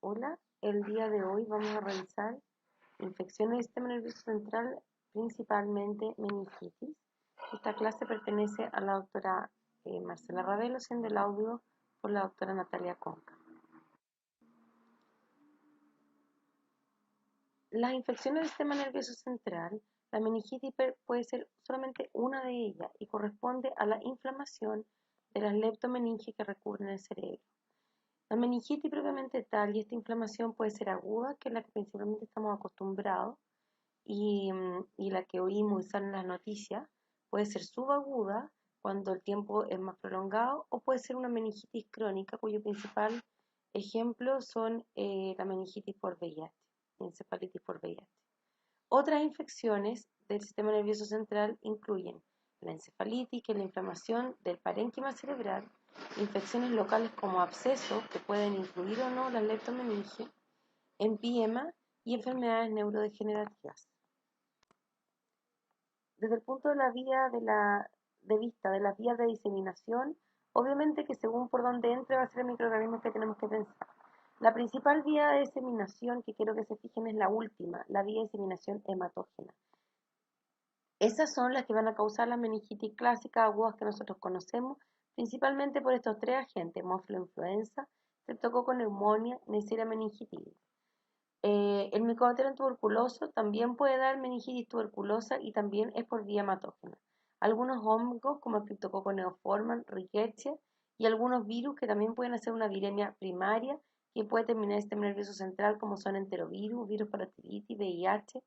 Hola, el día de hoy vamos a revisar infecciones del sistema nervioso central, principalmente meningitis. Esta clase pertenece a la doctora Marcela Ravelo, siendo el audio por la doctora Natalia Conca. Las infecciones del sistema nervioso central, la meningitis puede ser solamente una de ellas y corresponde a la inflamación de las leptomeninges que recubren el cerebro. La meningitis propiamente tal y esta inflamación puede ser aguda, que es la que principalmente estamos acostumbrados y la que oímos y sale en las noticias, puede ser subaguda cuando el tiempo es más prolongado o puede ser una meningitis crónica cuyo principal ejemplo son la meningitis por VIH, encefalitis por VIH. Otras infecciones del sistema nervioso central incluyen la encefalitis, que es la inflamación del parénquima cerebral, infecciones locales como abscesos, que pueden incluir o no las leptomeninges, empiema y enfermedades neurodegenerativas. Desde el punto de vista de las vías de diseminación, obviamente que según por dónde entre va a ser el microorganismo que tenemos que pensar. La principal vía de diseminación que quiero que se fijen es la última, la vía de diseminación hematógena. Esas son las que van a causar las meningitis clásicas agudas que nosotros conocemos, principalmente por estos tres agentes: Moflo influenza, Streptococo neumonía, Neisseria meningitidis. El Mycobacterium tuberculoso también puede dar meningitis tuberculosa y también es por vía hematógena. Algunos hongos como el Cryptococcus neoformans, Rickettsia y algunos virus que también pueden hacer una viremia primaria que puede terminar el sistema nervioso central, como son enterovirus, virus parotiditis, VIH,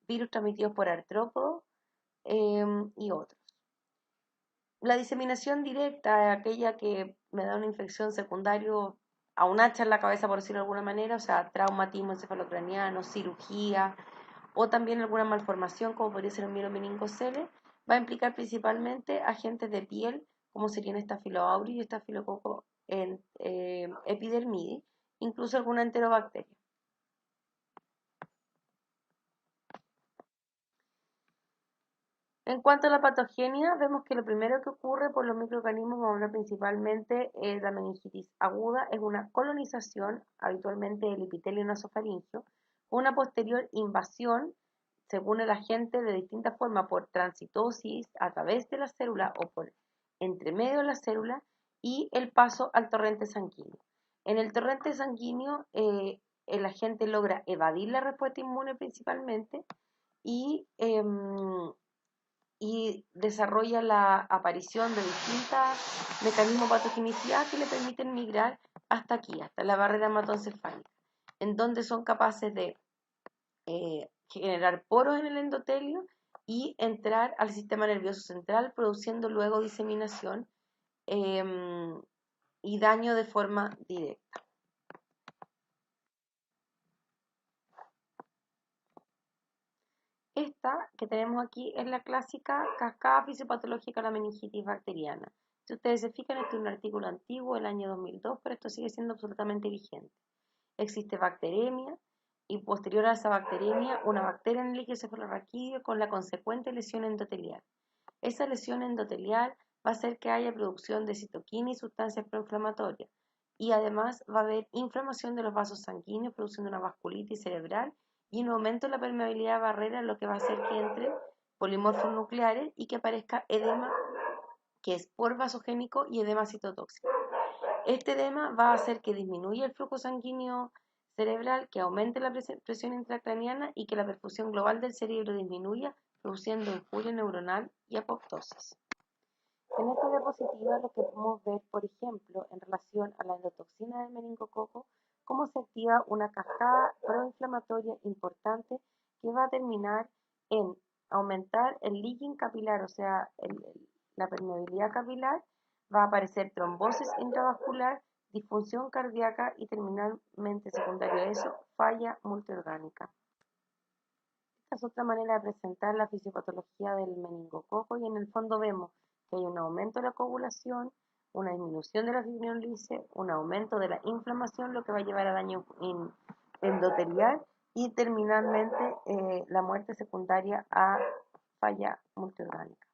virus transmitidos por artrópodos y otros. La diseminación directa es aquella que me da una infección secundaria a un hacha en la cabeza, por decirlo de alguna manera, o sea, traumatismo encefalocraniano, cirugía, o también alguna malformación, como podría ser un mielomeningocele, va a implicar principalmente agentes de piel, como serían Staphylo aureus y Staphylococcus epidermidis, incluso alguna enterobacteria. En cuanto a la patogenia, vemos que lo primero que ocurre por los microorganismos, vamos a hablar principalmente de la meningitis aguda, es una colonización, habitualmente del epitelio nasofaringeo, una posterior invasión, según el agente, de distintas formas, por transitosis a través de la célula o por entre medio de la célula, y el paso al torrente sanguíneo. En el torrente sanguíneo, el agente logra evadir la respuesta inmune principalmente y desarrolla la aparición de distintos mecanismos de patogenicidad que le permiten migrar hasta aquí, hasta la barrera hematoencefálica, en donde son capaces de generar poros en el endotelio y entrar al sistema nervioso central, produciendo luego diseminación y daño de forma directa. Esta que tenemos aquí es la clásica cascada fisiopatológica de la meningitis bacteriana. Si ustedes se fijan, este es un artículo antiguo del año 2002, pero esto sigue siendo absolutamente vigente. Existe bacteremia y posterior a esa bacteremia, una bacteria en el líquido cefalorraquídeo con la consecuente lesión endotelial. Esa lesión endotelial va a hacer que haya producción de citoquinas y sustancias proinflamatorias, y además va a haber inflamación de los vasos sanguíneos produciendo una vasculitis cerebral y un aumento de la permeabilidad barrera, lo que va a hacer que entren polimorfos nucleares y que aparezca edema, que es por vasogénico, y edema citotóxico. Este edema va a hacer que disminuya el flujo sanguíneo cerebral, que aumente la presión intracraniana y que la perfusión global del cerebro disminuya, produciendo injuria neuronal y apoptosis. En esta diapositiva lo que podemos ver, por ejemplo, en relación a la endotoxina del meningococo, cómo se activa una cascada proinflamatoria importante que va a terminar en aumentar el leaking capilar, o sea, la permeabilidad capilar, va a aparecer trombosis intravascular, disfunción cardíaca y terminalmente secundario a eso, falla multiorgánica. Esta es otra manera de presentar la fisiopatología del meningococo y en el fondo vemos que hay un aumento de la coagulación, una disminución de la fibrinolisis, un aumento de la inflamación, lo que va a llevar a daño endotelial y terminalmente la muerte secundaria a falla multiorgánica.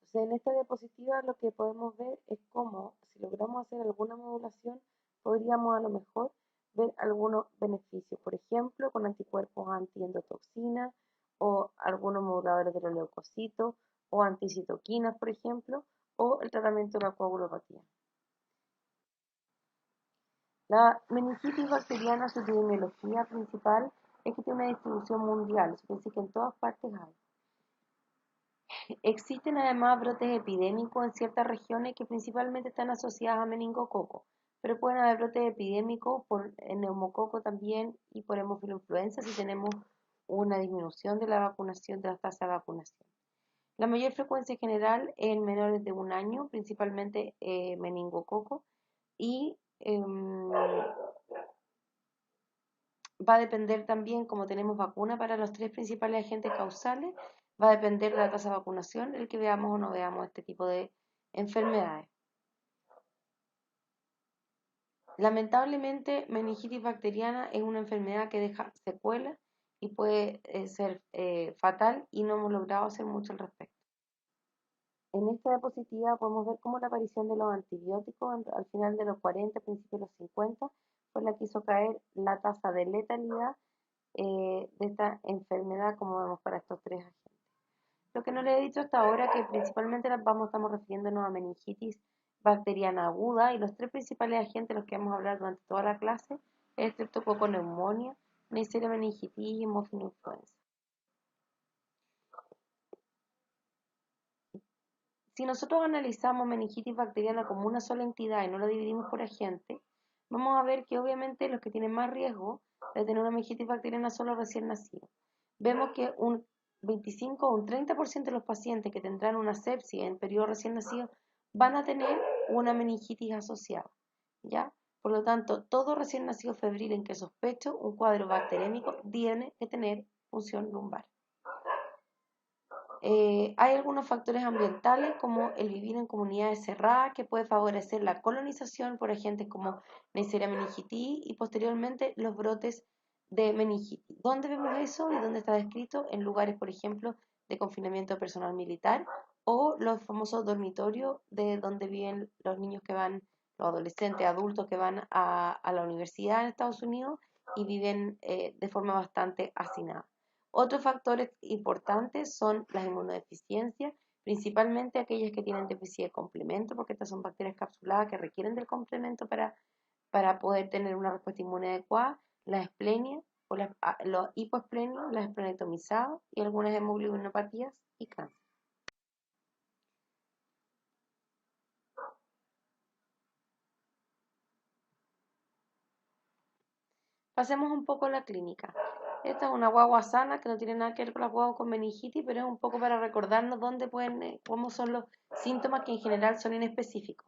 Entonces, en esta diapositiva lo que podemos ver es cómo, si logramos hacer alguna modulación, podríamos a lo mejor ver algunos beneficios, por ejemplo, con anticuerpos antiendotoxinas o algunos moduladores de los leucocitos o anticitoquinas, por ejemplo, o el tratamiento de la coagulopatía. La meningitis bacteriana, su epidemiología principal es que tiene una distribución mundial, es decir, que en todas partes hay. Existen además brotes epidémicos en ciertas regiones que principalmente están asociadas a meningococo, pero pueden haber brotes epidémicos por neumococo también y por hemofiloinfluenza si tenemos una disminución de la vacunación, de la tasa de vacunación. La mayor frecuencia general en menores de 1 año, principalmente meningococo, y va a depender también, como tenemos vacuna para los 3 principales agentes causales, va a depender de la tasa de vacunación el que veamos o no veamos este tipo de enfermedades. Lamentablemente, meningitis bacteriana es una enfermedad que deja secuelas y puede ser fatal y no hemos logrado hacer mucho al respecto. En esta diapositiva podemos ver cómo la aparición de los antibióticos al final de los 40, principios de los 50, fue la que hizo caer la tasa de letalidad de esta enfermedad, como vemos para estos 3 agentes. Lo que no les he dicho hasta ahora, que principalmente estamos refiriéndonos a meningitis bacteriana aguda, y los 3 principales agentes de los que vamos a hablar durante toda la clase es Streptococcus pneumoniae, Neisseria meningitis y Haemophilus. Si nosotros analizamos meningitis bacteriana como una sola entidad y no la dividimos por agente, vamos a ver que obviamente los que tienen más riesgo de tener una meningitis bacteriana son los recién nacidos. Vemos que un 25 o un 30% de los pacientes que tendrán una sepsis en periodo recién nacido van a tener una meningitis asociada, ¿ya? Por lo tanto, todo recién nacido febril en que sospecho un cuadro bacteriémico tiene que tener función lumbar. Hay algunos factores ambientales como el vivir en comunidades cerradas que puede favorecer la colonización por agentes como Neisseria meningitidis y posteriormente los brotes de meningitis. ¿Dónde vemos eso y dónde está descrito? En lugares, por ejemplo, de confinamiento de personal militar o los famosos dormitorios de donde viven los niños que van, los adolescentes, adultos que van a la universidad en Estados Unidos y viven de forma bastante hacinada. Otros factores importantes son las inmunodeficiencias, principalmente aquellas que tienen déficit de complemento, porque estas son bacterias capsuladas que requieren del complemento para poder tener una respuesta inmune adecuada, las esplenias, o los hipoesplenios, las esplenectomizados y algunas hemoglobinopatías y cáncer. Pasemos un poco a la clínica. Esta es una guagua sana que no tiene nada que ver con las guaguas con meningitis, pero es un poco para recordarnos cómo son los síntomas que en general son inespecíficos.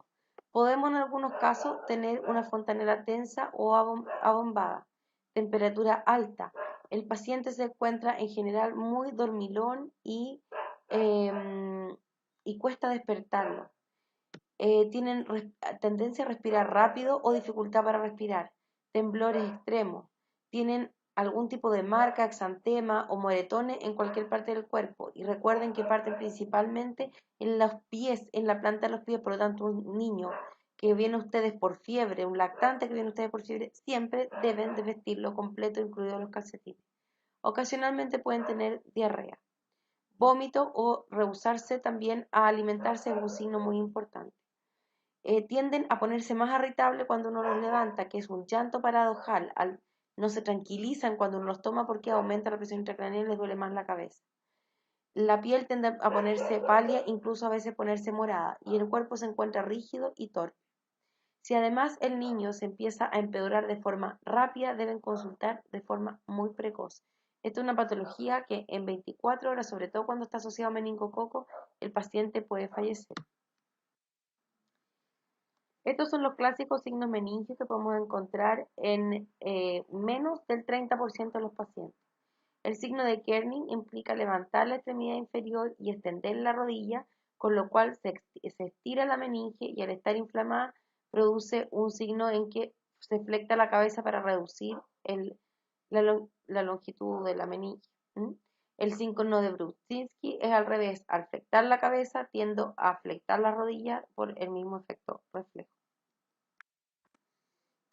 Podemos en algunos casos tener una fontanela tensa o abombada, temperatura alta. El paciente se encuentra en general muy dormilón y cuesta despertarlo. Tienen tendencia a respirar rápido o dificultad para respirar, temblores extremos, tienen algún tipo de marca, exantema o moretones en cualquier parte del cuerpo. Y recuerden que parten principalmente en los pies, en la planta de los pies. Por lo tanto, un niño que viene a ustedes por fiebre, un lactante que viene a ustedes por fiebre, siempre deben de vestirlo completo, incluidos los calcetines. Ocasionalmente pueden tener diarrea. Vómito o rehusarse también a alimentarse es un signo muy importante. Tienden a ponerse más irritables cuando uno los levanta, que es un llanto paradojal. No se tranquilizan cuando uno los toma porque aumenta la presión intracraneal y les duele más la cabeza. La piel tiende a ponerse pálida, incluso a veces ponerse morada, y el cuerpo se encuentra rígido y torpe. Si además el niño se empieza a empeorar de forma rápida, deben consultar de forma muy precoz. Esta es una patología que en 24 horas, sobre todo cuando está asociado a meningococo, el paciente puede fallecer. Estos son los clásicos signos meningios que podemos encontrar en menos del 30% de los pacientes. El signo de Kerning implica levantar la extremidad inferior y extender la rodilla, con lo cual se estira la meninge y al estar inflamada produce un signo en que se flecta la cabeza para reducir la longitud de la meninge. El signo de Brudzinski es al revés, al flectar la cabeza tiendo a flectar la rodilla por el mismo efecto reflejo.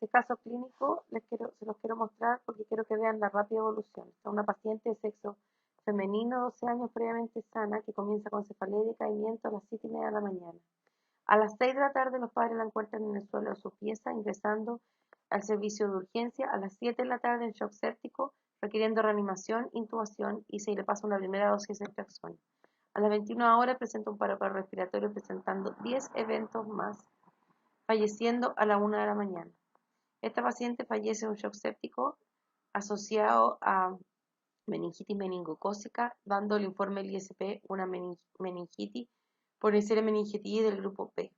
Este caso clínico se los quiero mostrar porque quiero que vean la rápida evolución. Esta es una paciente de sexo femenino, 12 años, previamente sana, que comienza con cefalea y decaimiento a las 7:30 de la mañana. A las 6 de la tarde los padres la encuentran en el suelo de su pieza, ingresando al servicio de urgencia. A las 7 de la tarde en shock séptico, requiriendo reanimación, intubación, y se le pasa una primera dosis de naltrexona. A las 21 horas presenta un paro respiratorio presentando 10 eventos más, falleciendo a la 1 de la mañana. Esta paciente fallece de un shock séptico asociado a meningitis meningocócica, dando el informe del ISP una meningitis por Neisseria meningitis del grupo B.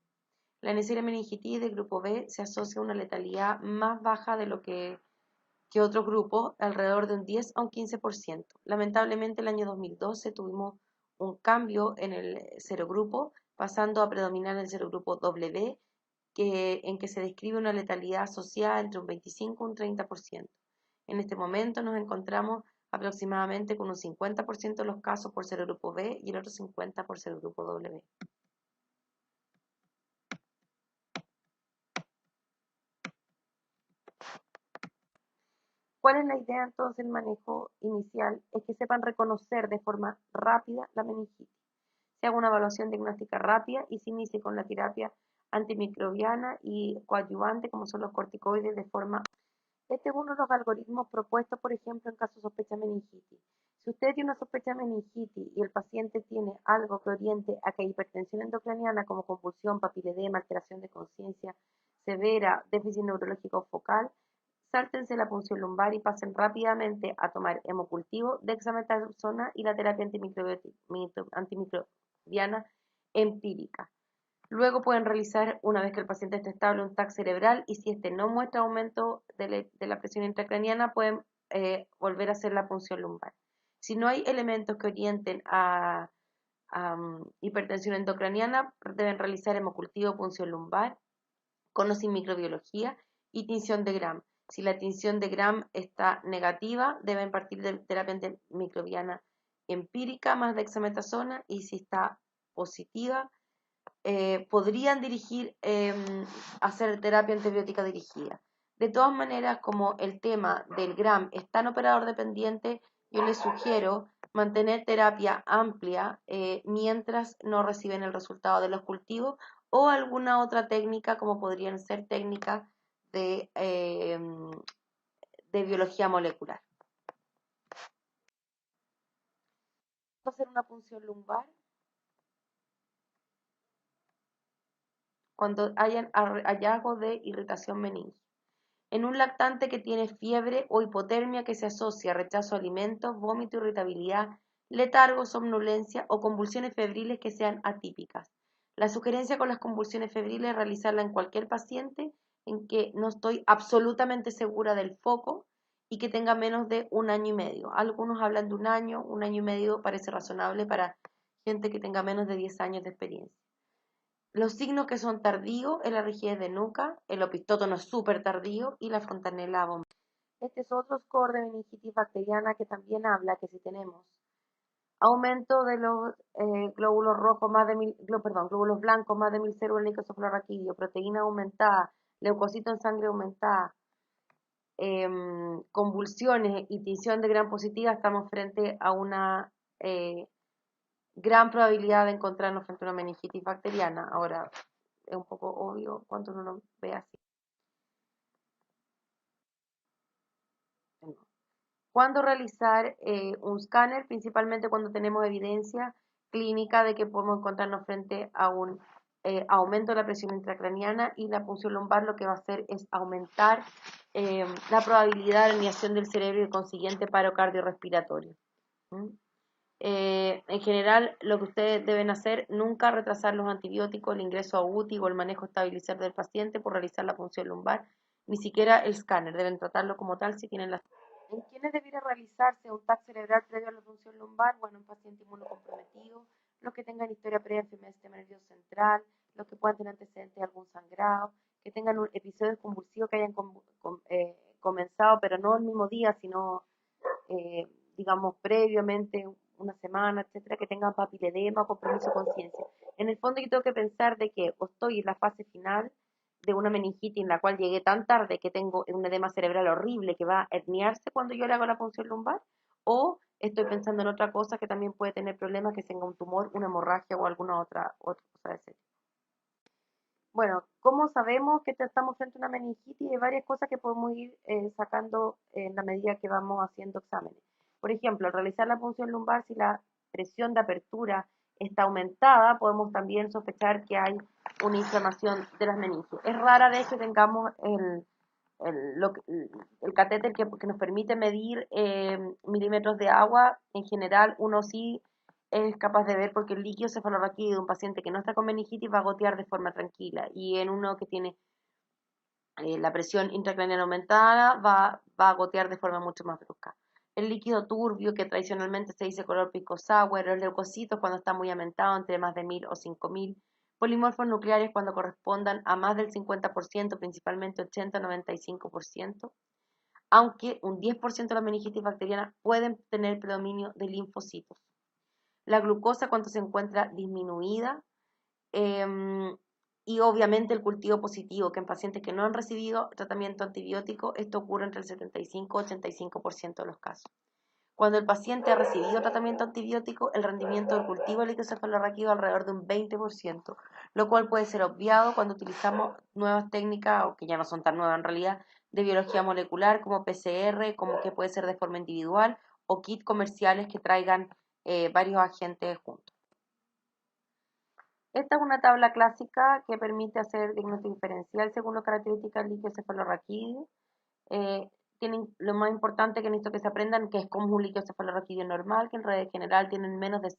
La Neisseria meningitis del grupo B se asocia a una letalidad más baja de lo que otros grupos, alrededor de un 10 a un 15%. Lamentablemente, el año 2012 tuvimos un cambio en el serogrupo, pasando a predominar el serogrupo W, en que se describe una letalidad asociada entre un 25 y un 30%. En este momento nos encontramos aproximadamente con un 50% de los casos por serogrupo B y el otro 50% por serogrupo W. ¿Cuál es la idea entonces del manejo inicial? Es que sepan reconocer de forma rápida la meningitis. Se haga una evaluación diagnóstica rápida y se inicie con la terapia antimicrobiana y coadyuvante, como son los corticoides, de forma. Este es uno de los algoritmos propuestos, por ejemplo, en caso de sospecha de meningitis. Si usted tiene una sospecha de meningitis y el paciente tiene algo que oriente a que hay hipertensión endocraniana como convulsión, papiledema, alteración de conciencia severa, déficit neurológico focal, sáltense la punción lumbar y pasen rápidamente a tomar hemocultivo, dexametasona y la terapia antimicrobiana empírica. Luego pueden realizar, una vez que el paciente esté estable, un TAC cerebral y si este no muestra aumento de la presión intracraniana, pueden volver a hacer la punción lumbar. Si no hay elementos que orienten a hipertensión endocraniana, deben realizar hemocultivo, punción lumbar, con o sin microbiología y tinción de Gram. Si la tinción de Gram está negativa, deben partir de terapia antimicrobiana empírica más dexametasona y si está positiva, podrían hacer terapia antibiótica dirigida. De todas maneras, como el tema del Gram es tan operador dependiente, yo les sugiero mantener terapia amplia mientras no reciben el resultado de los cultivos o alguna otra técnica como podrían ser técnicas de biología molecular. Vamos a hacer una punción lumbar cuando hayan hallazgo de irritación meningia. En un lactante que tiene fiebre o hipotermia que se asocia a rechazo a alimentos, vómito, irritabilidad, letargo, somnolencia o convulsiones febriles que sean atípicas. La sugerencia con las convulsiones febriles es realizarla en cualquier paciente en que no estoy absolutamente segura del foco y que tenga menos de 1 año y medio. Algunos hablan de 1 año y medio parece razonable para gente que tenga menos de 10 años de experiencia. Los signos que son tardíos es la rigidez de nuca, el opistótono es súper tardío y la fontanela vomitosa. Este es otro score de meningitis bacteriana que también habla que si tenemos aumento de los glóbulos rojos glóbulos blancos más de 1000 células en icosoflorraquídeo, proteína aumentada, leucocitos en sangre aumentada, convulsiones y tinción de Gram positiva, estamos frente a una gran probabilidad de encontrarnos frente a una meningitis bacteriana. Ahora, es un poco obvio cuando uno lo ve así. ¿Cuándo realizar un escáner? Principalmente cuando tenemos evidencia clínica de que podemos encontrarnos frente a un aumento de la presión intracraniana y la punción lumbar lo que va a hacer es aumentar la probabilidad de herniación del cerebro y el consiguiente paro cardiorrespiratorio. En general, lo que ustedes deben hacer, nunca retrasar los antibióticos, el ingreso a UTI o el manejo estabilizar del paciente por realizar la punción lumbar, ni siquiera el escáner, deben tratarlo como tal si tienen la. ¿En quiénes debiera realizarse un TAC cerebral previo a la punción lumbar? Bueno, un paciente inmunocomprometido, los que tengan historia previa de enfermedad del sistema nervioso central, los que puedan tener antecedentes de algún sangrado, que tengan un episodio convulsivo que hayan comenzado, pero no el mismo día, sino, digamos, previamente, una semana, etcétera, que tengan papiledema o compromiso de conciencia. En el fondo yo tengo que pensar de que o estoy en la fase final de una meningitis en la cual llegué tan tarde que tengo un edema cerebral horrible que va a herniarse cuando yo le hago la punción lumbar, o estoy pensando en otra cosa que también puede tener problemas, que tenga un tumor, una hemorragia o alguna otra cosa de ese tipo. Bueno, ¿cómo sabemos que estamos frente a una meningitis? Hay varias cosas que podemos ir sacando en la medida que vamos haciendo exámenes. Por ejemplo, al realizar la punción lumbar, si la presión de apertura está aumentada, podemos también sospechar que hay una inflamación de las meninges. Es rara vez que tengamos el catéter que nos permite medir milímetros de agua. En general, uno sí es capaz de ver porque el líquido cefalorraquídeo de un paciente que no está con meningitis va a gotear de forma tranquila, y en uno que tiene la presión intracraneal aumentada va a gotear de forma mucho más brusca. El líquido turbio, que tradicionalmente se dice color pisco sour, los leucocitos cuando está muy aumentado, entre más de 1000 o 5000, polimorfos nucleares cuando correspondan a más del 50%, principalmente 80-95%, aunque un 10% de las meningitis bacterianas pueden tener predominio de linfocitos. La glucosa cuando se encuentra disminuida, y obviamente el cultivo positivo, que en pacientes que no han recibido tratamiento antibiótico, esto ocurre entre el 75 y 85% de los casos. Cuando el paciente ha recibido tratamiento antibiótico, el rendimiento del cultivo líquido alrededor de un 20%, lo cual puede ser obviado cuando utilizamos nuevas técnicas, o que ya no son tan nuevas en realidad, de biología molecular, como PCR, como que puede ser de forma individual, o kits comerciales que traigan varios agentes juntos. Esta es una tabla clásica que permite hacer diagnóstico diferencial según las características del líquido cefalorraquídeo. Eh, Tienen lo más importante que necesito que se aprendan, que es como un líquido cefalorraquídeo normal, que en red general tienen menos de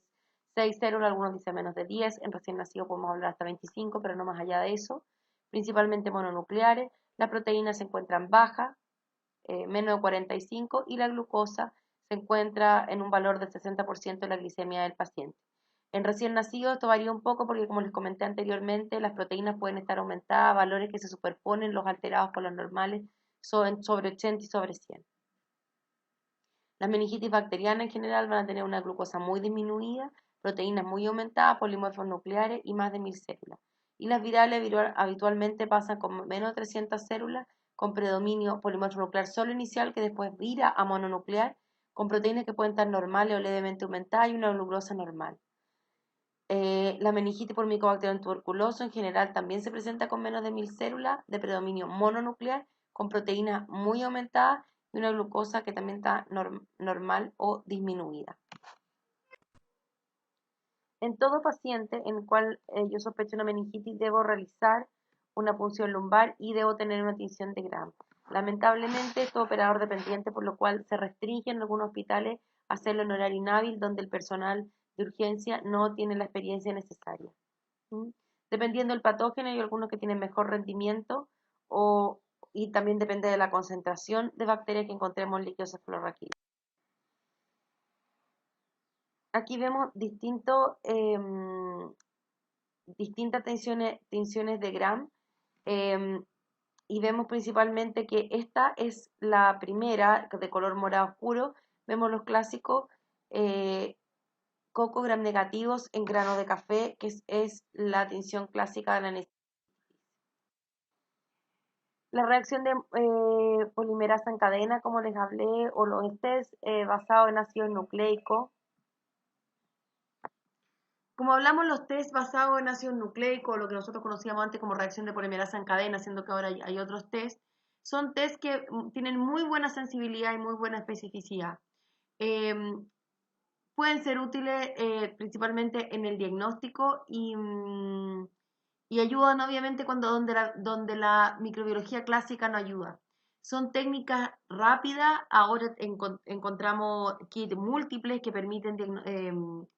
6 células, algunos dicen menos de 10, en recién nacido podemos hablar hasta 25, pero no más allá de eso, principalmente mononucleares. Las proteínas se encuentran bajas, menos de 45, y la glucosa se encuentra en un valor del 60% de la glicemia del paciente. En recién nacido esto varía un poco porque, como les comenté anteriormente, las proteínas pueden estar aumentadas a valores que se superponen los alterados con los normales sobre 80 y sobre 100. Las meningitis bacterianas en general van a tener una glucosa muy disminuida, proteínas muy aumentadas, polimorfos nucleares y más de 1000 células. Y las virales habitualmente pasan con menos de 300 células, con predominio polimorfo nuclear solo inicial, que después vira a mononuclear, con proteínas que pueden estar normales o levemente aumentadas y una glucosa normal. La meningitis por micobacterium tuberculoso en general también se presenta con menos de 1000 células de predominio mononuclear, con proteínas muy aumentadas y una glucosa que también está normal o disminuida. En todo paciente en el cual yo sospecho una meningitis, debo realizar una punción lumbar y debo tener una tinción de Gram. Lamentablemente, esto es operador dependiente, por lo cual se restringe en algunos hospitales a hacerlo en horario inhábil, donde el personal de urgencia no tiene la experiencia necesaria. Dependiendo del patógeno, hay algunos que tienen mejor rendimiento, y también depende de la concentración de bacterias que encontremos en líquido cefalorraquídeo. Aquí vemos distintas tensiones de Gram, y vemos principalmente que esta es la primera, de color morado oscuro. Vemos los clásicos coco gram negativos en grano de café, que es la tinción clásica de la necesidad. La reacción de polimerasa en cadena, como les hablé, o los test basados en ácido nucleico. Como hablamos, los test basados en ácido nucleico, lo que nosotros conocíamos antes como reacción de polimerasa en cadena, siendo que ahora hay otros test, son test que tienen muy buena sensibilidad y muy buena especificidad. Pueden ser útiles principalmente en el diagnóstico y ayudan obviamente donde la microbiología clásica no ayuda. Son técnicas rápidas. Ahora encontramos kits múltiples que permiten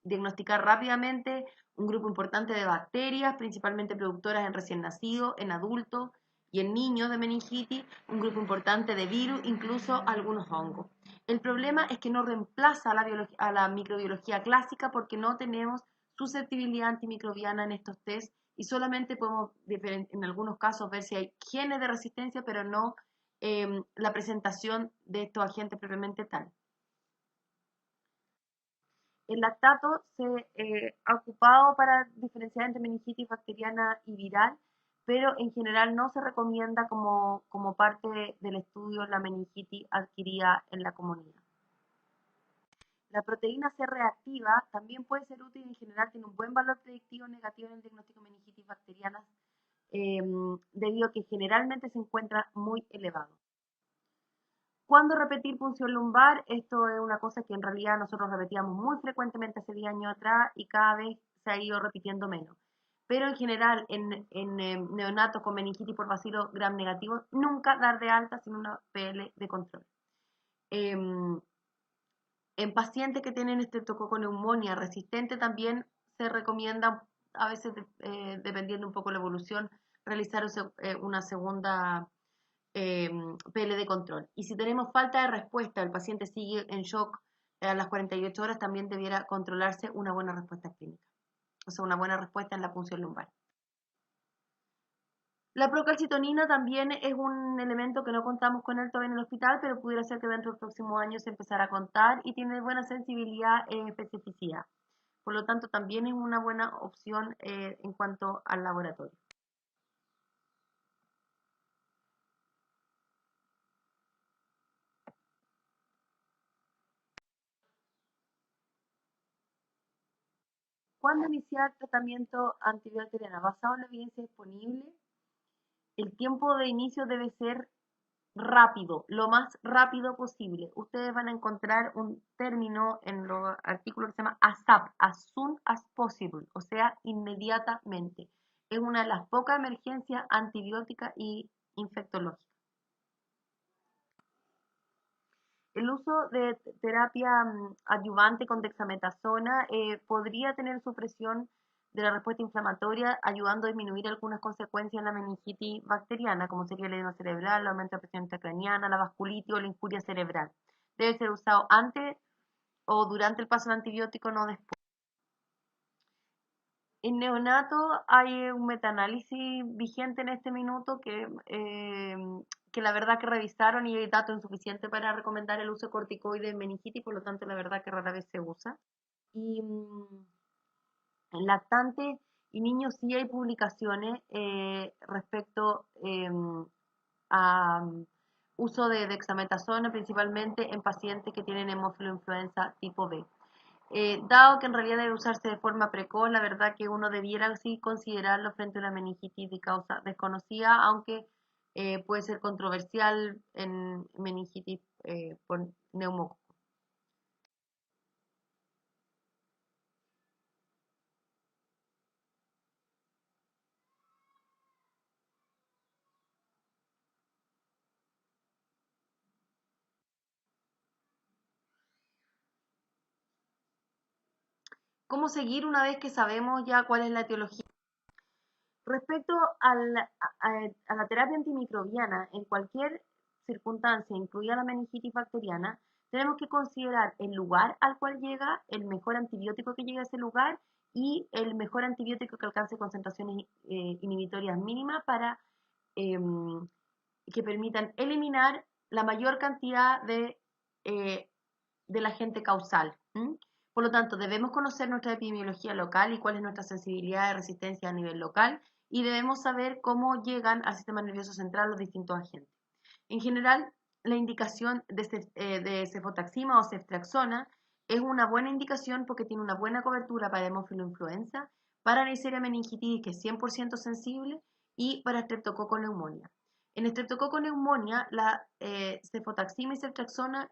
diagnosticar rápidamente un grupo importante de bacterias, principalmente productoras en recién nacidos, en adultos y en niños de meningitis, un grupo importante de virus, incluso algunos hongos. El problema es que no reemplaza a la microbiología clásica, porque no tenemos susceptibilidad antimicrobiana en estos test, y solamente podemos en algunos casos ver si hay genes de resistencia, pero no la presentación de estos agentes propiamente tal. El lactato se ha ocupado para diferenciar entre meningitis bacteriana y viral, pero en general no se recomienda como parte del estudio la meningitis adquirida en la comunidad. La proteína C reactiva también puede ser útil, en general tiene un buen valor predictivo negativo en el diagnóstico de meningitis bacterianas, debido a que generalmente se encuentra muy elevado. ¿Cuándo repetir punción lumbar? Esto es una cosa que en realidad nosotros repetíamos muy frecuentemente hace 10 años atrás y cada vez se ha ido repitiendo menos. Pero en general, en neonatos con meningitis por bacilo gram negativo, nunca dar de alta sin una PL de control. En pacientes que tienen estreptococo neumonía resistente también se recomienda, a veces dependiendo un poco la evolución, realizar una segunda PL de control. Y si tenemos falta de respuesta, el paciente sigue en shock a las 48 horas, también debiera controlarse una buena respuesta clínica, o sea, una buena respuesta en la punción lumbar. La procalcitonina también es un elemento que no contamos con él todavía en el hospital, pero pudiera ser que dentro del próximo año se empezara a contar y tiene buena sensibilidad e especificidad. Por lo tanto, también es una buena opción en cuanto al laboratorio. ¿Cuándo iniciar tratamiento antibacteriano? Basado en la evidencia disponible, el tiempo de inicio debe ser rápido, lo más rápido posible. Ustedes van a encontrar un término en los artículos que se llama ASAP, as soon as possible, o sea, inmediatamente. Es una de las pocas emergencias antibióticas y infectológicas. El uso de terapia adyuvante con dexametasona podría tener supresión de la respuesta inflamatoria, ayudando a disminuir algunas consecuencias en la meningitis bacteriana, como sería el edema cerebral, el aumento de presión intracraniana, la vasculitis o la injuria cerebral. Debe ser usado antes o durante el paso del antibiótico, no después. En neonato hay un metaanálisis vigente en este minuto que la verdad que revisaron y hay datos insuficientes para recomendar el uso de corticoides en meningitis, por lo tanto la verdad que rara vez se usa. Y en lactantes y niños sí hay publicaciones respecto a uso de dexametasona, principalmente en pacientes que tienen hemofiloinfluenza tipo B. Dado que en realidad debe usarse de forma precoz, la verdad que uno debiera sí considerarlo frente a una meningitis de causa desconocida, aunque puede ser controversial en meningitis por neumococo. ¿Cómo seguir una vez que sabemos ya cuál es la etiología? Respecto a la terapia antimicrobiana, en cualquier circunstancia, incluida la meningitis bacteriana, tenemos que considerar el lugar al cual llega, el mejor antibiótico que llegue a ese lugar y el mejor antibiótico que alcance concentraciones inhibitorias mínimas para que permitan eliminar la mayor cantidad del agente causal. Por lo tanto, debemos conocer nuestra epidemiología local y cuál es nuestra sensibilidad de resistencia a nivel local y debemos saber cómo llegan al sistema nervioso central los distintos agentes. En general, la indicación de cefotaxima o ceftriaxona es una buena indicación porque tiene una buena cobertura para hemofiloinfluenza, para Neisseria meningitis, que es 100% sensible, y para Streptococcus pneumoniae. En Streptococcus pneumoniae, la cefotaxima y ceftriaxona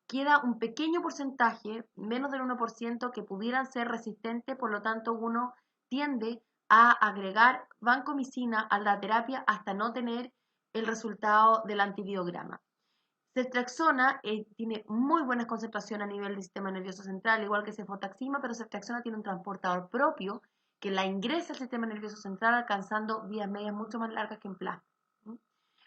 queda un pequeño porcentaje, menos del 1%, que pudieran ser resistentes, por lo tanto uno tiende a agregar vancomicina a la terapia hasta no tener el resultado del antibiograma. Ceftriaxona tiene muy buenas concentraciones a nivel del sistema nervioso central, igual que cefotaxima, pero ceftriaxona tiene un transportador propio que la ingresa al sistema nervioso central alcanzando vías medias mucho más largas que en plasma.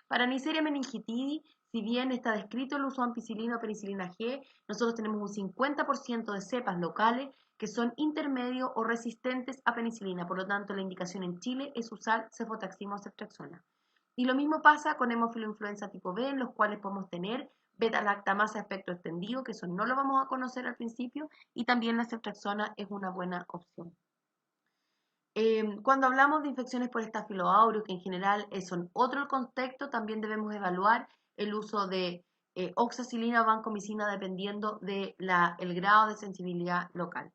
Para Neisseria meningitidis, si bien está descrito el uso de ampicilina o penicilina G, nosotros tenemos un 50% de cepas locales que son intermedios o resistentes a penicilina. Por lo tanto, la indicación en Chile es usar cefotaxima o ceftriaxona. Y lo mismo pasa con hemofiloinfluenza tipo B, en los cuales podemos tener beta-lactamasa de espectro extendido, que eso no lo vamos a conocer al principio, y también la ceftriaxona es una buena opción. Cuando hablamos de infecciones por Staphylo aureus, que en general son otro contexto, también debemos evaluar el uso de oxacilina o vancomicina dependiendo del grado de sensibilidad local.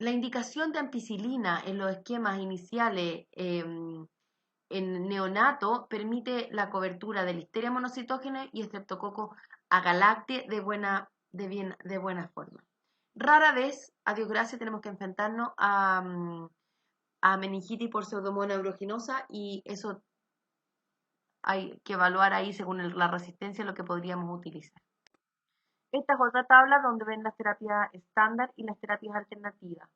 La indicación de ampicilina en los esquemas iniciales en neonato permite la cobertura de Listeria monocitógena y Streptococcus agalactiae de buena forma. Rara vez, a Dios gracias, tenemos que enfrentarnos a meningitis por Pseudomonas aeruginosa y eso hay que evaluar ahí según la resistencia lo que podríamos utilizar. Esta es otra tabla donde ven las terapias estándar y las terapias alternativas.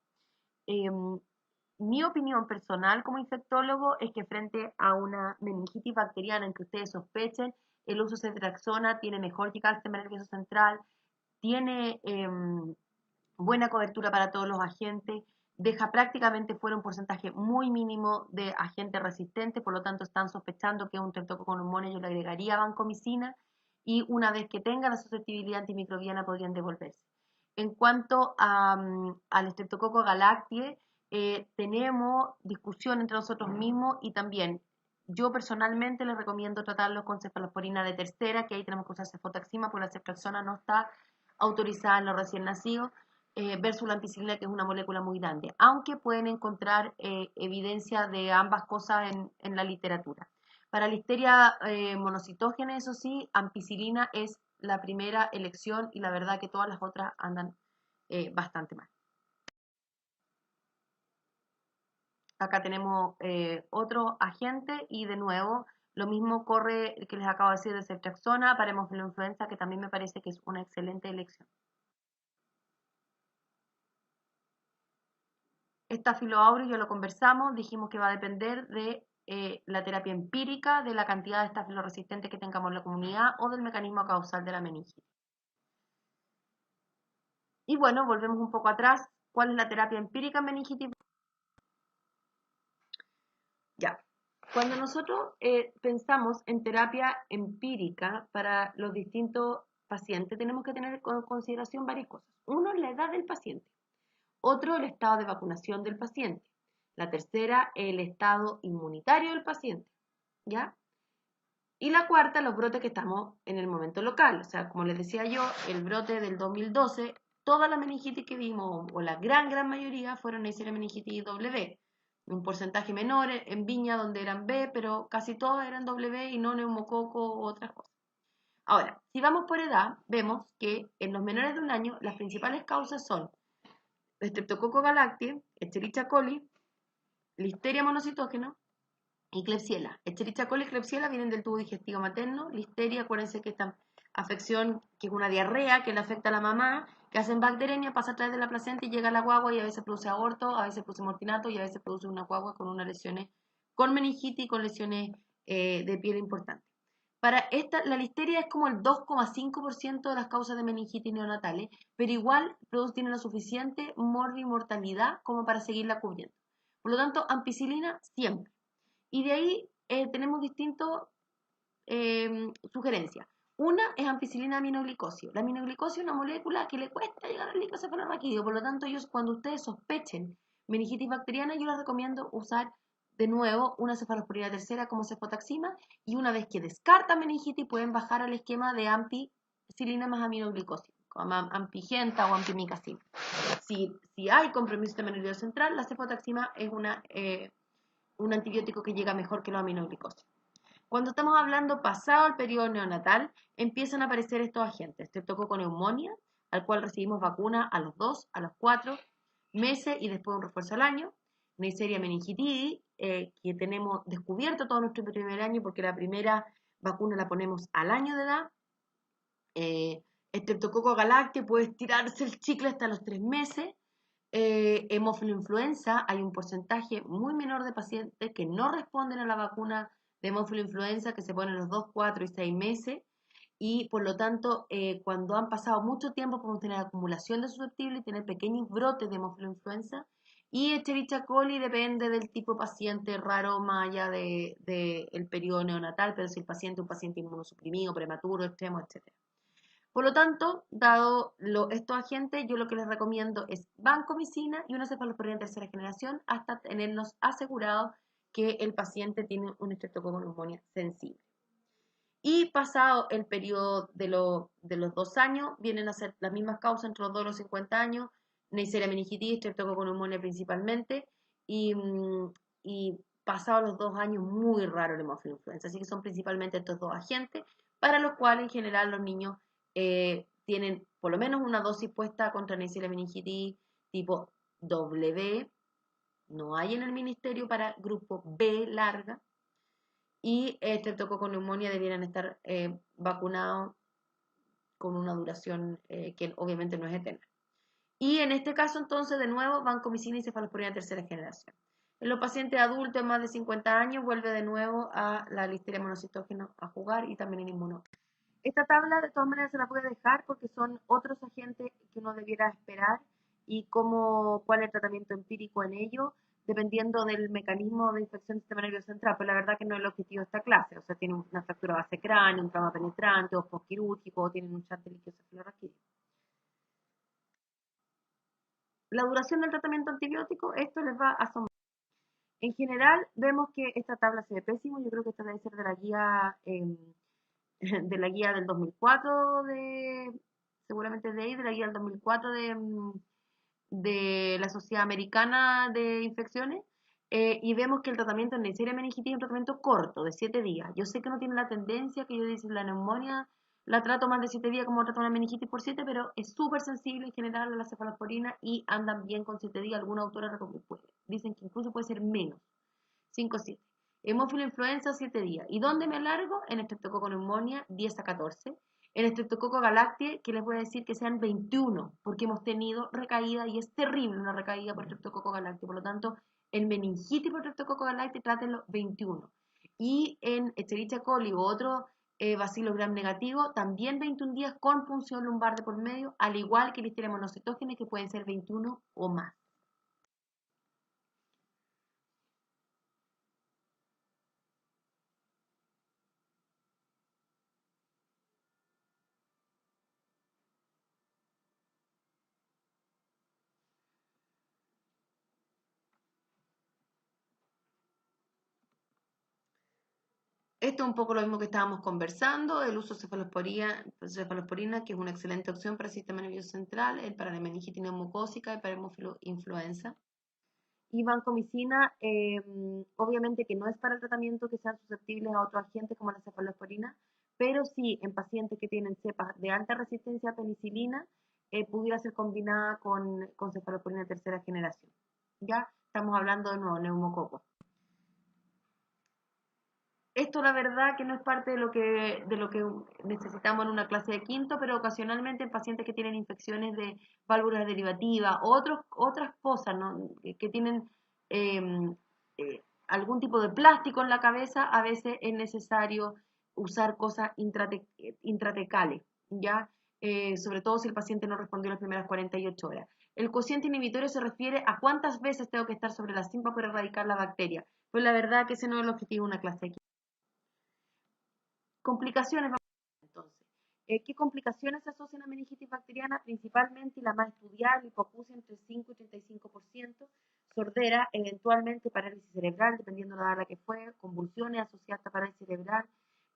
Mi opinión personal como infectólogo es que frente a una meningitis bacteriana en que ustedes sospechen, el uso de ceftriaxona tiene mejor llegada al sistema nervioso central, tiene buena cobertura para todos los agentes, deja prácticamente fuera un porcentaje muy mínimo de agentes resistentes, por lo tanto están sospechando que es un streptococo con neumonía, yo le agregaría vancomicina y una vez que tenga la susceptibilidad antimicrobiana podrían devolverse. En cuanto al Streptococcus galactiae, tenemos discusión entre nosotros mismos y también yo personalmente les recomiendo tratarlos con cefalosporina de tercera, que ahí tenemos que usar cefotaxima porque la ceftriaxona no está autorizada en los recién nacidos, versus la ampicilina, que es una molécula muy grande, aunque pueden encontrar evidencia de ambas cosas en la literatura. Para Listeria monocitógena, eso sí, ampicilina es la primera elección y la verdad que todas las otras andan bastante mal. Acá tenemos otro agente y de nuevo lo mismo corre que les acabo de decir de ceftriaxona para hemofiloinfluenza, que también me parece que es una excelente elección. Staphylo aureus ya lo conversamos, dijimos que va a depender de la terapia empírica, de la cantidad de Staphylo resistentes que tengamos en la comunidad o del mecanismo causal de la meningitis. Y bueno, volvemos un poco atrás. ¿Cuál es la terapia empírica en meningitis? Ya. Cuando nosotros pensamos en terapia empírica para los distintos pacientes, tenemos que tener en consideración varias cosas. Uno, la edad del paciente. Otro, el estado de vacunación del paciente. La tercera, el estado inmunitario del paciente. ¿Ya? Y la cuarta, los brotes que estamos en el momento local. O sea, como les decía yo, el brote del 2012, toda la meningitis que vimos, o la gran mayoría, fueron Neisseria meningitis W. Un porcentaje menor en Viña, donde eran B, pero casi todas eran W y no neumococo u otras cosas. Ahora, si vamos por edad, vemos que en los menores de un año, las principales causas son Streptococcus galactiae, Escherichia coli, Listeria monocitógena y Klebsiella. Escherichia coli y Klebsiella vienen del tubo digestivo materno. Listeria, acuérdense que esta afección, que es una diarrea que le afecta a la mamá, que hacen bacteremia, pasa a través de la placenta y llega a la guagua y a veces produce aborto, a veces produce mortinato y a veces produce una guagua con unas lesiones, con meningitis y con lesiones de piel importantes. Para esta, la listeria es como el 2,5% de las causas de meningitis neonatales, pero igual tiene la suficiente mortalidad como para seguirla cubriendo. Por lo tanto, ampicilina siempre. Y de ahí tenemos distintas sugerencias. Una es ampicilina aminoglicosio. La aminoglicosio es una molécula que le cuesta llegar al glicocefanorraquídeo. Por lo tanto, cuando ustedes sospechen meningitis bacteriana, yo les recomiendo usar de nuevo una cefalosporina tercera como cefotaxima y una vez que descartan meningitis pueden bajar al esquema de ampicilina más aminoglicosio, como ampigenta o ampimicacina. Si hay compromiso de nervioso central, la cefotaxima es un antibiótico que llega mejor que los aminoglicosios. Cuando estamos hablando pasado el periodo neonatal, empiezan a aparecer estos agentes. Streptococcus neumonía, al cual recibimos vacuna a los 2, a los 4 meses y después un refuerzo al año. Neisseria meningitidis, que tenemos descubierto todo nuestro primer año porque la primera vacuna la ponemos al año de edad. Streptococcus galactiae puede estirarse el chicle hasta los 3 meses. Hemofiloinfluenza, hay un porcentaje muy menor de pacientes que no responden a la vacuna de hemofiloinfluenza, que se ponen los 2, 4 y 6 meses, y por lo tanto, cuando han pasado mucho tiempo podemos tener acumulación de susceptibles y tener pequeños brotes de hemofiloinfluenza, y Escherichia coli depende del tipo de paciente raro más allá del periodo neonatal, pero si el paciente es un paciente inmunosuprimido, prematuro, extremo, etc. Por lo tanto, dado estos agentes, yo lo que les recomiendo es vancomicina y una cefalosporina de tercera generación hasta tenernos asegurado que el paciente tiene un estreptococo neumonía sensible. Y pasado el periodo de los 2 años, vienen a ser las mismas causas entre los 2 y los 50 años, Neisseria meningitis, estreptococo neumonía principalmente, y, y pasados los 2 años, muy raro el hemófilo influenza. Así que son principalmente estos dos agentes, para los cuales en general los niños tienen por lo menos una dosis puesta contra Neisseria meningitis tipo W, no hay en el ministerio para grupo B larga, y estreptococo neumonía debieran estar vacunados con una duración que obviamente no es eterna. Y en este caso, entonces, de nuevo, vancomicina y cefalosporina de tercera generación. En los pacientes adultos de más de 50 años, vuelve de nuevo a la listeria monocitógena a jugar y también el inmuno. Esta tabla, de todas maneras, se la voy a dejar porque son otros agentes que uno debiera esperar y cuál es el tratamiento empírico en ello, dependiendo del mecanismo de infección del sistema nervioso central. Pero la verdad que no es el objetivo de esta clase. O sea, tienen una fractura base cráneo, un trauma penetrante, o postquirúrgico, o tienen un chante líquido cefalorraquídeo. La duración del tratamiento antibiótico, esto les va a asombrar. En general, vemos que esta tabla se ve pésimo. Yo creo que esta debe ser de la guía de la guía del 2004 seguramente de ahí, de la guía del 2004 de la Sociedad Americana de Infecciones, y vemos que el tratamiento en Neisseria meningitis es un tratamiento corto, de 7 días. Yo sé que no tiene la tendencia que yo dice la neumonía, la trato más de 7 días como trato una meningitis por 7, pero es súper sensible en general a la cefalosporina y andan bien con 7 días. Alguna autora dicen que incluso puede ser menos, 5 o 7. Hemófilo influenza, 7 días. ¿Y dónde me alargo? En estreptococo neumonía, 10 a 14. En estreptococo galactiae, que les voy a decir que sean 21, porque hemos tenido recaída y es terrible una recaída por estreptococo galactiae. Por lo tanto, en meningitis por estreptococo galactiae, trátenlo 21. Y en Escherichia coli u otro bacilo gram negativo, también 21 días con punción lumbar de por medio, al igual que listeria monocitógena, que pueden ser 21 o más. Esto es un poco lo mismo que estábamos conversando, el uso de cefalosporina, que es una excelente opción para el sistema nervioso central, para la meningitis neumocócica y para el hemófilo influenza. Y vancomicina, obviamente que no es para el tratamiento que sean susceptibles a otros agentes como la cefalosporina, pero sí en pacientes que tienen cepas de alta resistencia a penicilina, pudiera ser combinada con cefalosporina de tercera generación. Ya estamos hablando de nuevo, neumococos. Esto la verdad que no es parte de lo que necesitamos en una clase de quinto, pero ocasionalmente en pacientes que tienen infecciones de válvulas derivativas o otras cosas, ¿no? Que tienen algún tipo de plástico en la cabeza, a veces es necesario usar cosas intratecales, ¿ya? Sobre todo si el paciente no respondió las primeras 48 horas. El cociente inhibitorio se refiere a cuántas veces tengo que estar sobre la zinc para erradicar la bacteria. Pues la verdad que ese no es el objetivo de una clase de quinto. Complicaciones, entonces. ¿Qué complicaciones se asocian a meningitis bacteriana? Principalmente, y la más estudiada, hipoacusia entre 5 y 35%, sordera, eventualmente parálisis cerebral, dependiendo de la edad que fue, convulsiones asociadas a parálisis cerebral,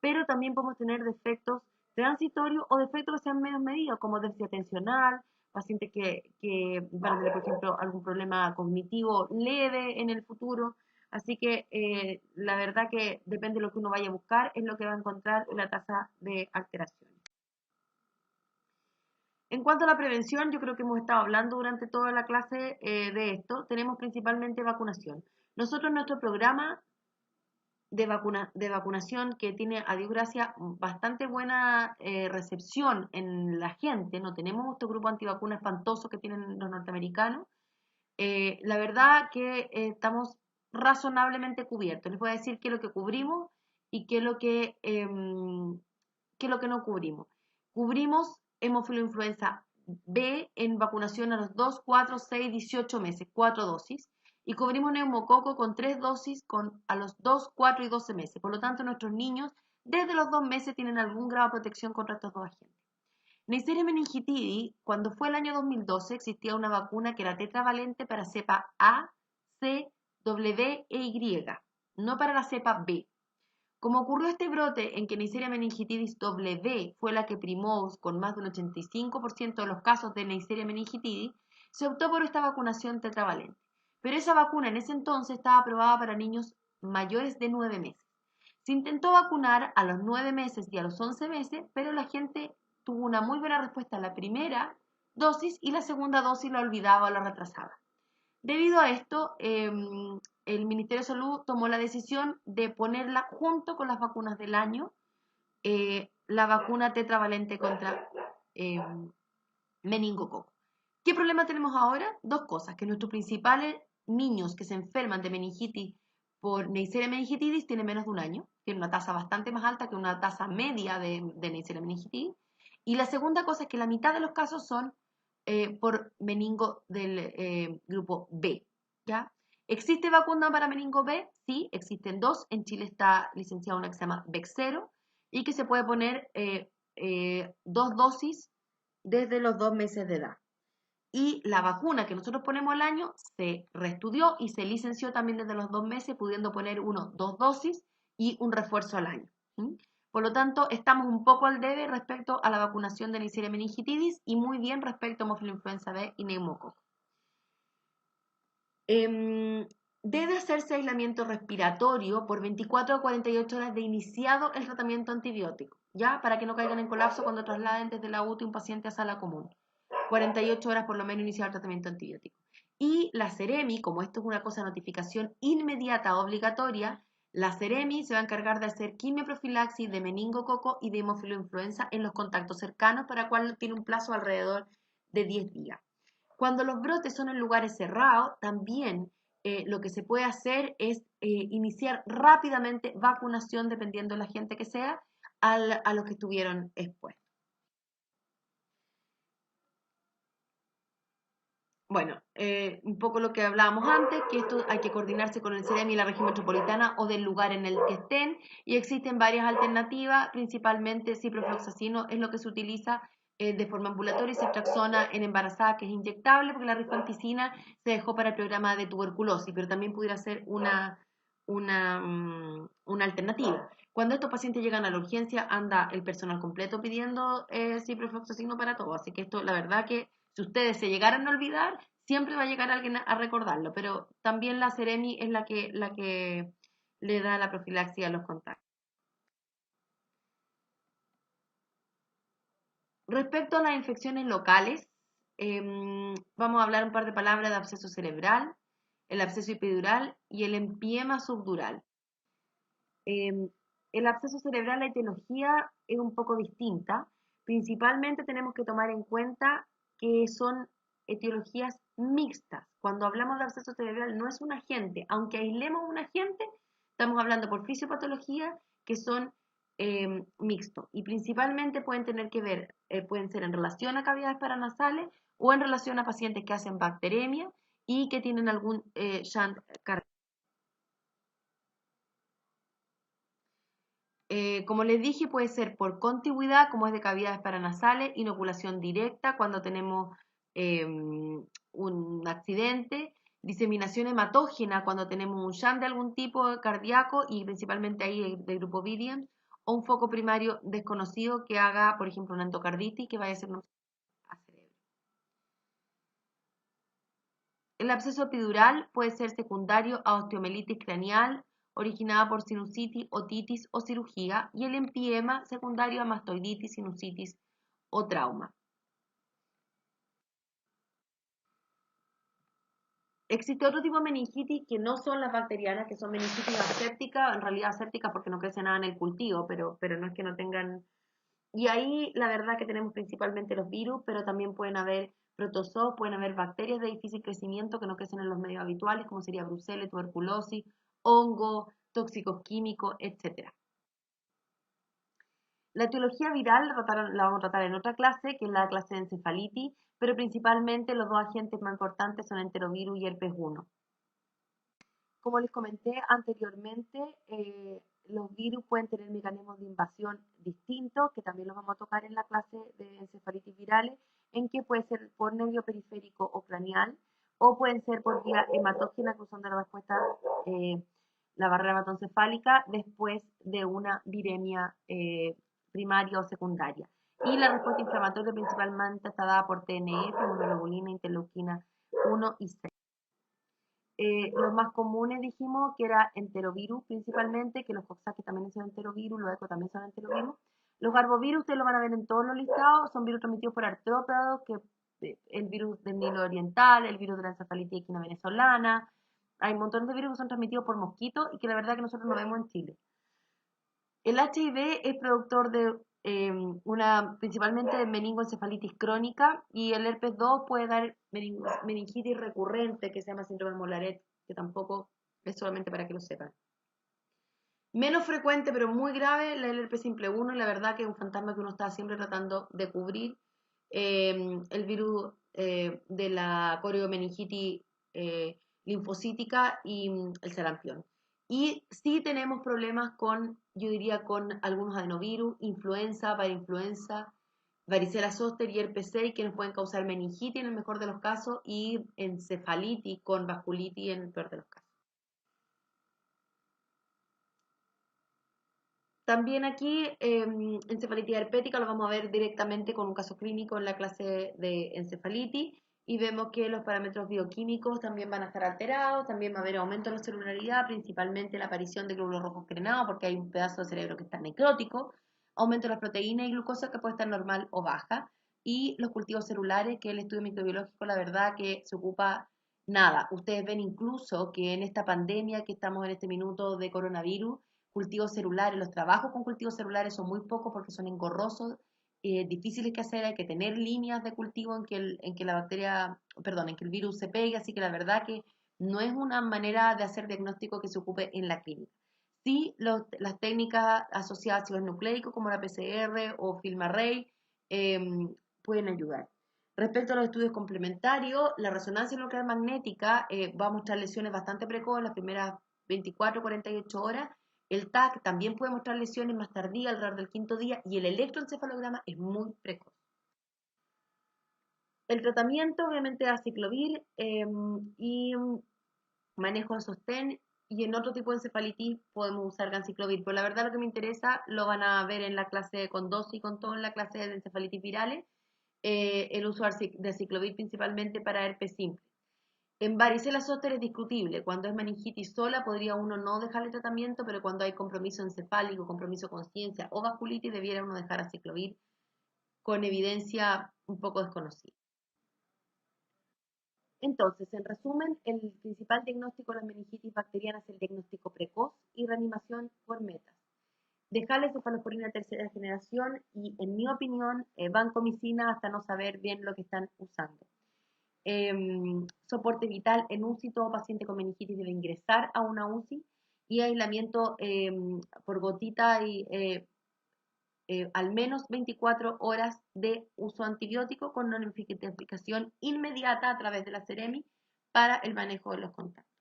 pero también podemos tener defectos transitorios o defectos que sean menos medidos, como déficit atencional, pacientes que van a tener, por ejemplo, algún problema cognitivo leve en el futuro. Así que la verdad que depende de lo que uno vaya a buscar, es lo que va a encontrar la tasa de alteraciones. En cuanto a la prevención, yo creo que hemos estado hablando durante toda la clase de esto. Tenemos principalmente vacunación. Nosotros, nuestro programa de vacunación, que tiene, a Dios gracias, bastante buena recepción en la gente, no tenemos este grupo antivacunas espantoso que tienen los norteamericanos. La verdad que estamos razonablemente cubiertos. Les voy a decir qué es lo que cubrimos y qué es lo que no cubrimos. Cubrimos hemófilo influenza B en vacunación a los 2, 4, 6, 18 meses, 4 dosis. Y cubrimos neumococo con 3 dosis a los 2, 4 y 12 meses. Por lo tanto, nuestros niños desde los 2 meses tienen algún grado de protección contra estos dos agentes. Neisseria meningitidis, cuando fue el año 2012, existía una vacuna que era tetravalente para cepa A, C, W e Y, no para la cepa B. Como ocurrió este brote en que Neisseria meningitidis W fue la que primó con más del 85% de los casos de Neisseria meningitidis, se optó por esta vacunación tetravalente. Pero esa vacuna en ese entonces estaba aprobada para niños mayores de 9 meses. Se intentó vacunar a los 9 meses y a los 11 meses, pero la gente tuvo una muy buena respuesta a la primera dosis y la segunda dosis la olvidaba o la retrasaba. Debido a esto, el Ministerio de Salud tomó la decisión de ponerla junto con las vacunas del año, la vacuna tetravalente contra meningococo. ¿Qué problema tenemos ahora? Dos cosas, que nuestros principales niños que se enferman de meningitis por Neisseria meningitidis tienen menos de un año, tienen una tasa bastante más alta que una tasa media de Neisseria meningitidis. Y la segunda cosa es que la mitad de los casos son por meningo del grupo B, ¿ya? ¿Existe vacuna para meningo B? Sí, existen dos. En Chile está licenciada una que se llama Bexsero y que se puede poner 2 dosis desde los 2 meses de edad. Y la vacuna que nosotros ponemos al año se reestudió y se licenció también desde los 2 meses, pudiendo poner 2 dosis y un refuerzo al año. ¿Sí? Por lo tanto, estamos un poco al debe respecto a la vacunación de Neisseria meningitidis y muy bien respecto a hemófilo influenza B y neumococo. Debe hacerse aislamiento respiratorio por 24 a 48 horas de iniciado el tratamiento antibiótico, ¿ya? Para que no caigan en colapso cuando trasladen desde la UTI un paciente a sala común. 48 horas por lo menos iniciar el tratamiento antibiótico. Y la Seremi, como esto es una cosa de notificación inmediata obligatoria, la Seremi se va a encargar de hacer quimioprofilaxis de meningococo y de hemófilo influenza en los contactos cercanos, para cual tiene un plazo alrededor de 10 días. Cuando los brotes son en lugares cerrados, también lo que se puede hacer es iniciar rápidamente vacunación, dependiendo de la gente que sea, a los que estuvieron expuestos. Bueno, un poco lo que hablábamos antes, que esto hay que coordinarse con el CEREMI y la región metropolitana o del lugar en el que estén, y existen varias alternativas, principalmente ciprofloxacino es lo que se utiliza de forma ambulatoria, y ceftriaxona en embarazada, que es inyectable, porque la rifampicina se dejó para el programa de tuberculosis, pero también pudiera ser una alternativa. Cuando estos pacientes llegan a la urgencia, anda el personal completo pidiendo ciprofloxacino para todo, así que esto, la verdad que si ustedes se llegaran a olvidar, siempre va a llegar alguien a recordarlo, pero también la Seremi es la que le da la profilaxis a los contactos. Respecto a las infecciones locales, vamos a hablar un par de palabras de absceso cerebral, el absceso epidural y el empiema subdural. El absceso cerebral, la etiología es un poco distinta. Principalmente tenemos que tomar en cuenta que son etiologías mixtas. Cuando hablamos de absceso cerebral no es un agente, aunque aislemos un agente, estamos hablando por fisiopatología que son mixtos y principalmente pueden tener que ver, pueden ser en relación a cavidades paranasales o en relación a pacientes que hacen bacteremia y que tienen algún shunt cardíaco. Como les dije, puede ser por contigüidad, como es de cavidades paranasales, inoculación directa cuando tenemos un accidente, diseminación hematógena cuando tenemos un shunt de algún tipo cardíaco y principalmente ahí del grupo Vidian, o un foco primario desconocido que haga, por ejemplo, una endocarditis que vaya a ser a cerebro. El absceso epidural puede ser secundario a osteomelitis craneal, originada por sinusitis, otitis o cirugía, y el empiema secundario a mastoiditis, sinusitis o trauma. Existe otro tipo de meningitis que no son las bacterianas, que son meningitis asépticas, en realidad asépticas porque no crece nada en el cultivo, pero no es que no tengan... Y ahí la verdad que tenemos principalmente los virus, pero también pueden haber protozoos, pueden haber bacterias de difícil crecimiento que no crecen en los medios habituales, como sería brucela, tuberculosis, hongo, tóxicos químicos, etc. La etiología viral la vamos a tratar en otra clase, que es la clase de encefalitis, pero principalmente los dos agentes más importantes son enterovirus y herpes 1. Como les comenté anteriormente, los virus pueden tener mecanismos de invasión distintos, que también los vamos a tocar en la clase de encefalitis virales, en que puede ser por nervio periférico o craneal, o pueden ser por vía hematógena, cruzando la respuesta, la barrera hematoencefálica, después de una viremia primaria o secundaria. Y la respuesta inflamatoria principalmente está dada por TNF, inmunoglobulina, interleuquina 1 y 6. Los más comunes dijimos que era enterovirus principalmente, que los Coxsackie también son enterovirus, los ECO también son enterovirus. Los arbovirus ustedes lo van a ver en todos los listados, son virus transmitidos por artrópodos, que el virus del Nilo Oriental, el virus de la encefalitis equina venezolana. Hay un montón de virus que son transmitidos por mosquitos y que la verdad que nosotros no vemos en Chile. El HIV es productor de principalmente de meningoencefalitis crónica, y el herpes 2 puede dar meningitis recurrente, que se llama síndrome de Mollaret, que tampoco es solamente para que lo sepan. Menos frecuente, pero muy grave, el herpes simple 1, y la verdad que es un fantasma que uno está siempre tratando de cubrir. El virus de la coriomeningitis linfocítica y el sarampión. Y sí tenemos problemas con, yo diría, con algunos adenovirus, influenza, parainfluenza, varicela zoster y herpes 6, que nos pueden causar meningitis en el mejor de los casos y encefalitis con vasculitis en el peor de los casos. También aquí, encefalitis herpética lo vamos a ver directamente con un caso clínico en la clase de encefalitis, y vemos que los parámetros bioquímicos también van a estar alterados, también va a haber aumento de la celularidad, principalmente la aparición de glóbulos rojos crenados, porque hay un pedazo de cerebro que está necrótico, aumento de las proteínas y glucosa que puede estar normal o baja, y los cultivos celulares, que el estudio microbiológico, la verdad que se ocupa nada. Ustedes ven incluso que en esta pandemia que estamos en este minuto de coronavirus, cultivos celulares, los trabajos con cultivos celulares son muy pocos porque son engorrosos, difíciles que hacer, hay que tener líneas de cultivo en que la bacteria, perdón, en que el virus se pegue, así que la verdad que no es una manera de hacer diagnóstico que se ocupe en la clínica. Sí, las técnicas asociadas a ácidos nucleicos como la PCR o FilmArray pueden ayudar. Respecto a los estudios complementarios, la resonancia nuclear magnética va a mostrar lesiones bastante precoces en las primeras 24 48 horas. El TAC también puede mostrar lesiones más tardías alrededor del quinto día, y el electroencefalograma es muy precoz. El tratamiento obviamente es aciclovir y manejo de sostén, y en otro tipo de encefalitis podemos usar ganciclovir, pero la verdad lo que me interesa lo van a ver en la clase con dosis y con todo en la clase de encefalitis virales, el uso de aciclovir principalmente para herpes simple. En varicela zoster es discutible. Cuando es meningitis sola podría uno no dejar el tratamiento, pero cuando hay compromiso encefálico, compromiso con conciencia o vasculitis, debiera uno dejar aciclovir con evidencia un poco desconocida. Entonces, en resumen, el principal diagnóstico de las meningitis bacterianas es el diagnóstico precoz y reanimación por metas. Dejar la cefalosporina tercera generación y, en mi opinión, vancomicina hasta no saber bien lo que están usando. Soporte vital en UCI, todo paciente con meningitis debe ingresar a una UCI, y aislamiento por gotita y al menos 24 horas de uso antibiótico con notificación inmediata a través de la Seremi para el manejo de los contactos.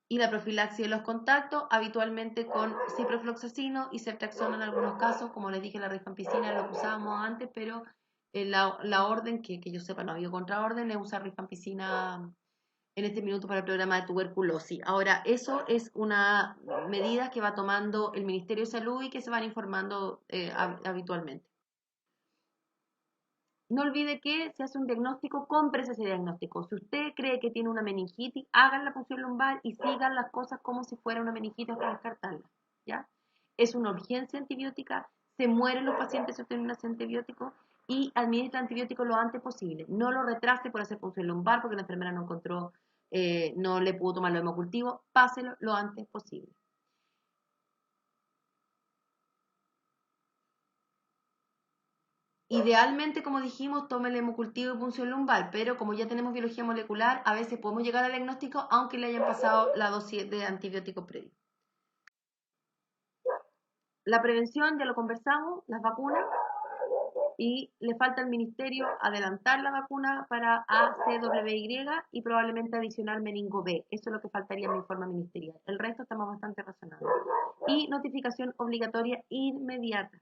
Y la profilaxis de los contactos, habitualmente con ciprofloxacino y ceftriaxona en algunos casos, como les dije, la rifampicina es lo que usábamos antes, pero la orden, que yo sepa no ha habido contraorden, es usar rifampicina en este minuto para el programa de tuberculosis. Ahora, eso es una medida que va tomando el Ministerio de Salud y que se van informando habitualmente. No olvide que se hace un diagnóstico, cómprese ese diagnóstico. Si usted cree que tiene una meningitis, hagan la punción lumbar y sigan las cosas como si fuera una meningitis hasta descartarla, ¿ya? Es una urgencia antibiótica, se mueren los pacientes si usted no hace antibiótico, y administra antibiótico lo antes posible. No lo retrase por hacer punción lumbar porque la enfermera no encontró, no le pudo tomar lo hemocultivo, páselo lo antes posible. Idealmente, como dijimos, tome el hemocultivo y punción lumbar, pero como ya tenemos biología molecular, a veces podemos llegar al diagnóstico aunque le hayan pasado la dosis de antibiótico previo. La prevención, ya lo conversamos, las vacunas. Y le falta al ministerio adelantar la vacuna para ACWY y probablemente adicionar meningo B. Eso es lo que faltaría en mi informe ministerial. El resto estamos bastante razonables. Y notificación obligatoria inmediata.